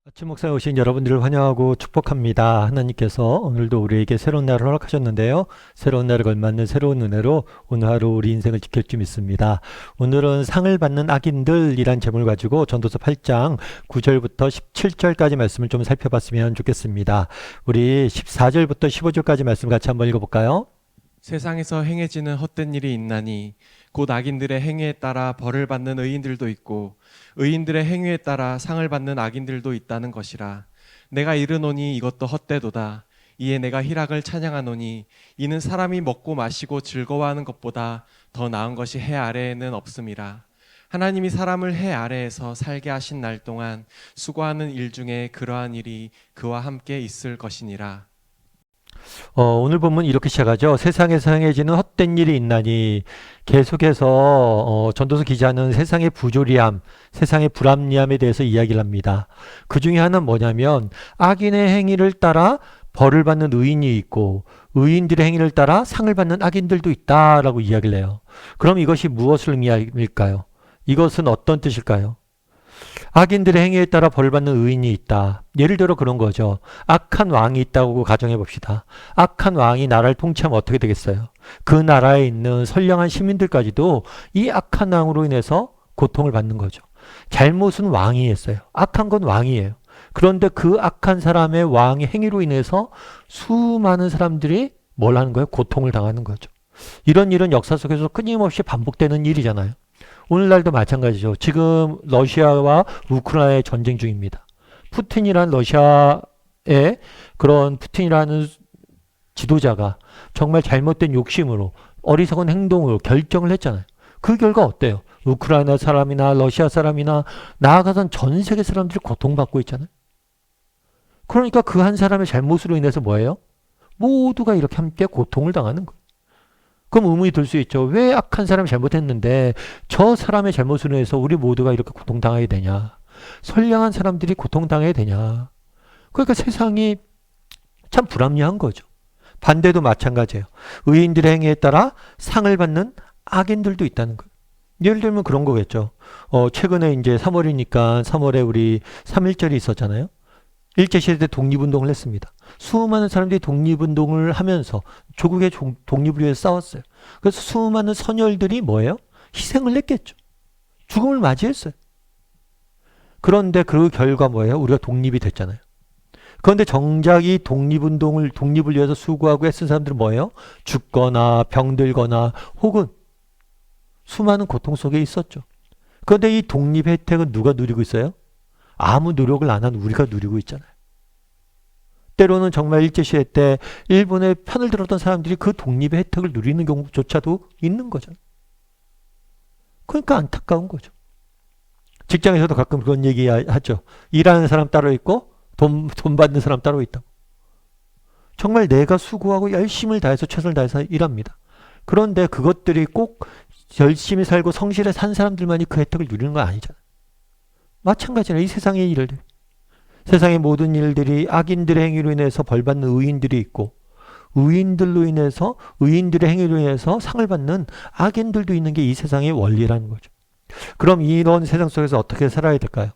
아침 목상에 오신 여러분들을 환영하고 축복합니다. 하나님께서 오늘도 우리에게 새로운 날을 허락하셨는데요. 새로운 날에 걸맞는 새로운 은혜로 오늘 하루 우리 인생을 지킬 줄 믿습니다. 오늘은 상을 받는 악인들이란 제목을 가지고 전도서 8장 9절부터 17절까지 말씀을 좀 살펴봤으면 좋겠습니다. 우리 14절부터 15절까지 말씀 같이 한번 읽어볼까요? 세상에서 행해지는 헛된 일이 있나니 곧 악인들의 행위에 따라 벌을 받는 의인들도 있고 의인들의 행위에 따라 상을 받는 악인들도 있다는 것이라. 내가 이르노니 이것도 헛되도다. 이에 내가 희락을 찬양하노니 이는 사람이 먹고 마시고 즐거워하는 것보다 더 나은 것이 해 아래에는 없음이라. 하나님이 사람을 해 아래에서 살게 하신 날 동안 수고하는 일 중에 그러한 일이 그와 함께 있을 것이니라. 오늘 본문 이렇게 시작하죠. 세상에서 행해지는 헛된 일이 있나니 계속해서 전도서 기자는 세상의 부조리함, 세상의 불합리함에 대해서 이야기를 합니다. 그 중에 하나는 뭐냐면 악인의 행위를 따라 벌을 받는 의인이 있고 의인들의 행위를 따라 상을 받는 악인들도 있다라고 이야기를 해요. 그럼 이것이 무엇을 의미할까요? 이것은 어떤 뜻일까요? 악인들의 행위에 따라 벌 받는 의인이 있다. 예를 들어 그런 거죠. 악한 왕이 있다고 가정해 봅시다. 악한 왕이 나라를 통치하면 어떻게 되겠어요? 그 나라에 있는 선량한 시민들까지도 이 악한 왕으로 인해서 고통을 받는 거죠. 잘못은 왕이 했어요. 악한 건 왕이에요. 그런데 그 악한 사람의 왕의 행위로 인해서 수많은 사람들이 뭘 하는 거예요? 고통을 당하는 거죠. 이런 일은 역사 속에서 끊임없이 반복되는 일이잖아요. 오늘날도 마찬가지죠. 지금 러시아와 우크라이나의 전쟁 중입니다. 푸틴이란 러시아의 그런 푸틴이라는 지도자가 정말 잘못된 욕심으로 어리석은 행동으로 결정을 했잖아요. 그 결과 어때요? 우크라이나 사람이나 러시아 사람이나 나아가선 전 세계 사람들이 고통받고 있잖아요. 그러니까 그 한 사람의 잘못으로 인해서 뭐예요? 모두가 이렇게 함께 고통을 당하는 거예요. 그럼 의문이 들 수 있죠. 왜 악한 사람이 잘못했는데 저 사람의 잘못으로 해서 우리 모두가 이렇게 고통당하게 되냐. 선량한 사람들이 고통당해야 되냐. 그러니까 세상이 참 불합리한 거죠. 반대도 마찬가지예요. 의인들의 행위에 따라 상을 받는 악인들도 있다는 거예요. 예를 들면 그런 거겠죠. 최근에 이제 3월이니까 3월에 우리 3.1절이 있었잖아요. 일제시대 독립운동을 했습니다. 수많은 사람들이 독립운동을 하면서 조국의 독립을 위해서 싸웠어요. 그래서 수많은 선열들이 뭐예요? 희생을 했겠죠. 죽음을 맞이했어요. 그런데 그 결과 뭐예요? 우리가 독립이 됐잖아요. 그런데 정작 이 독립을 위해서 수고하고 애쓴 사람들은 뭐예요? 죽거나 병들거나 혹은 수많은 고통 속에 있었죠. 그런데 이 독립 혜택은 누가 누리고 있어요? 아무 노력을 안 한 우리가 누리고 있잖아요. 때로는 정말 일제시대 때 일본의 편을 들었던 사람들이 그 독립의 혜택을 누리는 경우조차도 있는 거잖아요. 그러니까 안타까운 거죠. 직장에서도 가끔 그런 얘기 하죠. 일하는 사람 따로 있고 돈 받는 사람 따로 있다고. 정말 내가 수고하고 열심을 다해서 최선을 다해서 일합니다. 그런데 그것들이 꼭 열심히 살고 성실히 산 사람들만이 그 혜택을 누리는 건 아니잖아요. 마찬가지로 이 세상의 일들, 세상의 모든 일들이 악인들의 행위로 인해서 벌받는 의인들이 있고 의인들의 행위로 인해서 상을 받는 악인들도 있는 게 이 세상의 원리라는 거죠. 그럼 이런 세상 속에서 어떻게 살아야 될까요?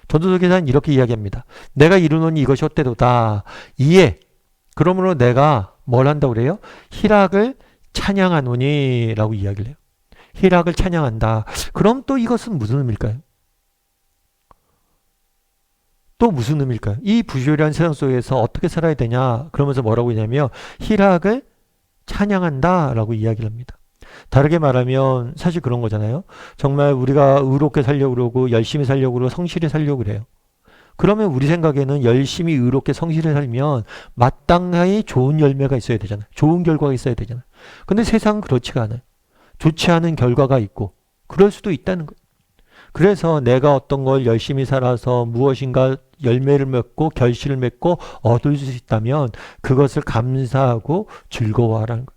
전도서 기자는 이렇게 이야기합니다. 내가 이루노니 이것이 헛되도다. 이에 그러므로 내가 뭘 한다고 그래요? 희락을 찬양하노니 라고 이야기를 해요. 희락을 찬양한다. 그럼 또 이것은 무슨 의미일까요? 또 무슨 의미일까요? 이 부조리한 세상 속에서 어떻게 살아야 되냐? 그러면서 뭐라고 하냐면 희락을 찬양한다 라고 이야기를 합니다. 다르게 말하면 사실 그런 거잖아요. 정말 우리가 의롭게 살려고 그러고 열심히 살려고 그러고 성실히 살려고 그래요. 그러면 우리 생각에는 열심히 의롭게 성실히 살면 마땅히 좋은 열매가 있어야 되잖아요. 좋은 결과가 있어야 되잖아요. 근데 세상은 그렇지가 않아요. 좋지 않은 결과가 있고 그럴 수도 있다는 거예요. 그래서 내가 어떤 걸 열심히 살아서 무엇인가 열매를 맺고 결실을 맺고 얻을 수 있다면 그것을 감사하고 즐거워하라는 거예요.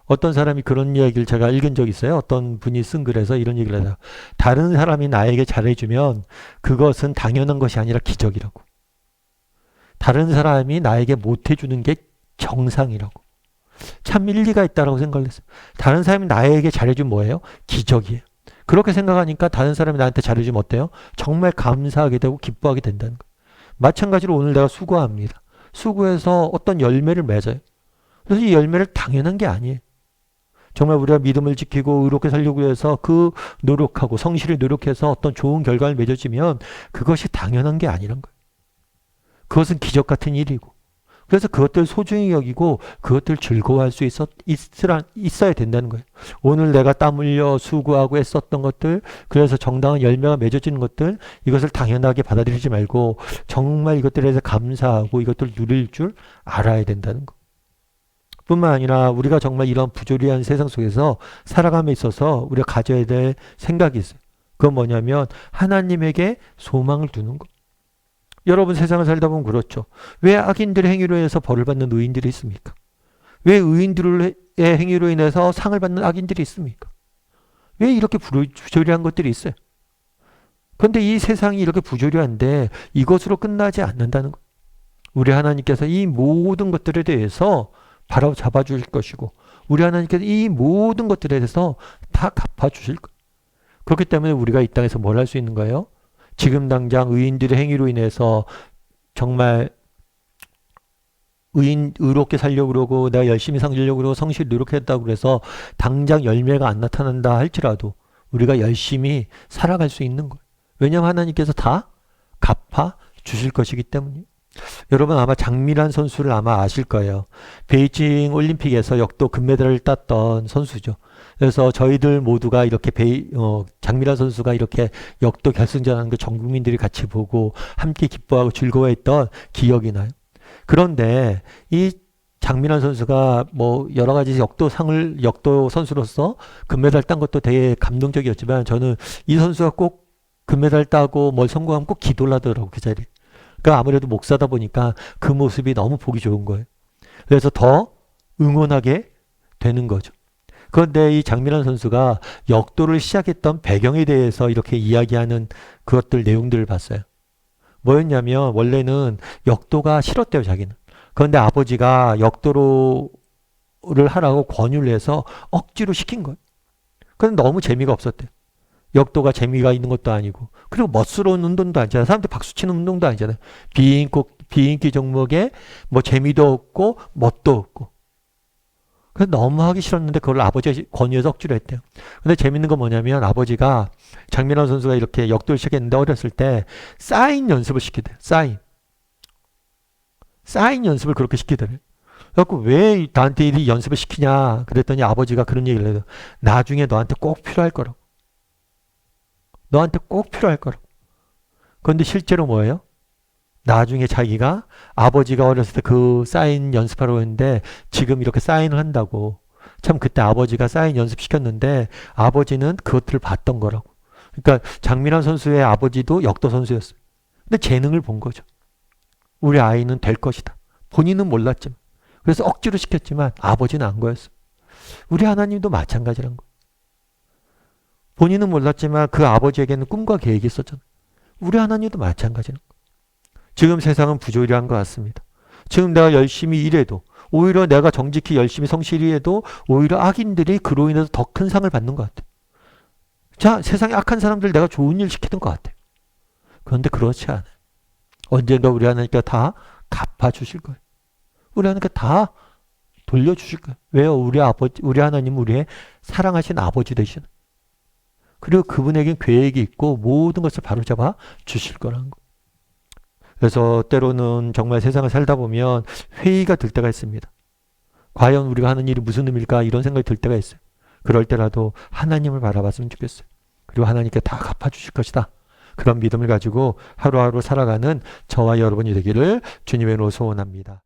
어떤 사람이 그런 이야기를 제가 읽은 적이 있어요. 어떤 분이 쓴 글에서 이런 얘기를 해요. 다른 사람이 나에게 잘해주면 그것은 당연한 것이 아니라 기적이라고. 다른 사람이 나에게 못해주는 게 정상이라고. 참 일리가 있다고 생각을 했어요. 다른 사람이 나에게 잘해주면 뭐예요? 기적이에요. 그렇게 생각하니까 다른 사람이 나한테 잘해주면 어때요? 정말 감사하게 되고 기뻐하게 된다는 거예요. 마찬가지로 오늘 내가 수고합니다. 수고해서 어떤 열매를 맺어요. 그래서 이 열매를 당연한 게 아니에요. 정말 우리가 믿음을 지키고 의롭게 살려고 해서 그 노력하고 성실히 노력해서 어떤 좋은 결과를 맺어지면 그것이 당연한 게 아니란 거예요. 그것은 기적 같은 일이고, 그래서 그것들 소중히 여기고 그것들 즐거워할 수 있어야 된다는 거예요. 오늘 내가 땀 흘려 수고하고 애썼던 것들, 그래서 정당한 열매가 맺어지는 것들, 이것을 당연하게 받아들이지 말고 정말 이것들에 대해서 감사하고 이것들을 누릴 줄 알아야 된다는 거. 뿐만 아니라 우리가 정말 이런 부조리한 세상 속에서 살아감에 있어서 우리가 가져야 될 생각이 있어요. 그건 뭐냐면 하나님에게 소망을 두는 거. 여러분 세상을 살다 보면 그렇죠. 왜 악인들의 행위로 인해서 벌을 받는 의인들이 있습니까? 왜 의인들의 행위로 인해서 상을 받는 악인들이 있습니까? 왜 이렇게 부조리한 것들이 있어요? 그런데 이 세상이 이렇게 부조리한데 이것으로 끝나지 않는다는 거. 우리 하나님께서 이 모든 것들에 대해서 바로 잡아주실 것이고 우리 하나님께서 이 모든 것들에 대해서 다 갚아주실 거예요. 그렇기 때문에 우리가 이 땅에서 뭘 할 수 있는 거예요? 지금 당장 의인들의 행위로 인해서 정말 의롭게 살려고 그러고 내가 열심히 살려고 그러고 성실히 노력했다고 그래서 당장 열매가 안 나타난다 할지라도 우리가 열심히 살아갈 수 있는 거예요. 왜냐하면 하나님께서 다 갚아 주실 것이기 때문이에요. 여러분 아마 장미란 선수를 아마 아실 거예요. 베이징 올림픽에서 역도 금메달을 땄던 선수죠. 그래서 저희들 모두가 이렇게 장미란 선수가 이렇게 역도 결승전하는 거 전 국민들이 같이 보고 함께 기뻐하고 즐거워했던 기억이 나요. 그런데 이 장미란 선수가 뭐 여러 가지 역도 선수로서 금메달 딴 것도 되게 감동적이었지만 저는 이 선수가 꼭 금메달 따고 뭘 성공하면 꼭 기도를 하더라고 그 자리에. 그러니까 아무래도 목사다 보니까 그 모습이 너무 보기 좋은 거예요. 그래서 더 응원하게 되는 거죠. 그런데 이 장민환 선수가 역도를 시작했던 배경에 대해서 이렇게 이야기하는 그것들 내용들을 봤어요. 뭐였냐면 원래는 역도가 싫었대요 자기는. 그런데 아버지가 역도를 하라고 권유를 해서 억지로 시킨 거예요. 그런데 너무 재미가 없었대요. 역도가 재미가 있는 것도 아니고 그리고 멋스러운 운동도 아니잖아요. 사람들 박수 치는 운동도 아니잖아요. 비인기 종목에 뭐 재미도 없고 멋도 없고 그래서 너무 하기 싫었는데 그걸 아버지가 권유해서 억지로 했대요. 근데 재밌는 건 뭐냐면 아버지가 장민환 선수가 이렇게 역도를 시작했는데 어렸을 때 사인 연습을 시키대요. 사인 연습을 그렇게 시키더래요. 그래갖고 왜 나한테 이 연습을 시키냐 그랬더니 아버지가 그런 얘기를 해요. 나중에 너한테 꼭 필요할 거라고. 너한테 꼭 필요할 거라고. 그런데 실제로 뭐예요? 나중에 자기가 아버지가 어렸을 때 그 사인 연습하러 했는데 지금 이렇게 사인을 한다고. 참 그때 아버지가 사인 연습시켰는데 아버지는 그것들을 봤던 거라고. 그러니까 장민환 선수의 아버지도 역도 선수였어요. 근데 재능을 본 거죠. 우리 아이는 될 것이다. 본인은 몰랐지만. 그래서 억지로 시켰지만 아버지는 안 거였어요. 우리 하나님도 마찬가지란 거예요. 본인은 몰랐지만 그 아버지에게는 꿈과 계획이 있었잖아요. 우리 하나님도 마찬가지는 거예요. 지금 세상은 부조리한 것 같습니다. 지금 내가 열심히 일해도 오히려 내가 정직히 열심히 성실히 해도 오히려 악인들이 그로 인해서 더 큰 상을 받는 것 같아요. 자, 세상에 악한 사람들 내가 좋은 일 시키는 것 같아요. 그런데 그렇지 않아요. 언젠가 우리 하나님께 다 갚아주실 거예요. 우리 하나님께 다 돌려주실 거예요. 왜요? 우리 하나님은 우리의 사랑하신 아버지 되시는. 그리고 그분에겐 계획이 있고 모든 것을 바로잡아 주실 거라는 거. 그래서 때로는 정말 세상을 살다 보면 회의가 들 때가 있습니다. 과연 우리가 하는 일이 무슨 의미일까 이런 생각이 들 때가 있어요. 그럴 때라도 하나님을 바라봤으면 좋겠어요. 그리고 하나님께 다 갚아주실 것이다. 그런 믿음을 가지고 하루하루 살아가는 저와 여러분이 되기를 주님의 이름으로 소원합니다.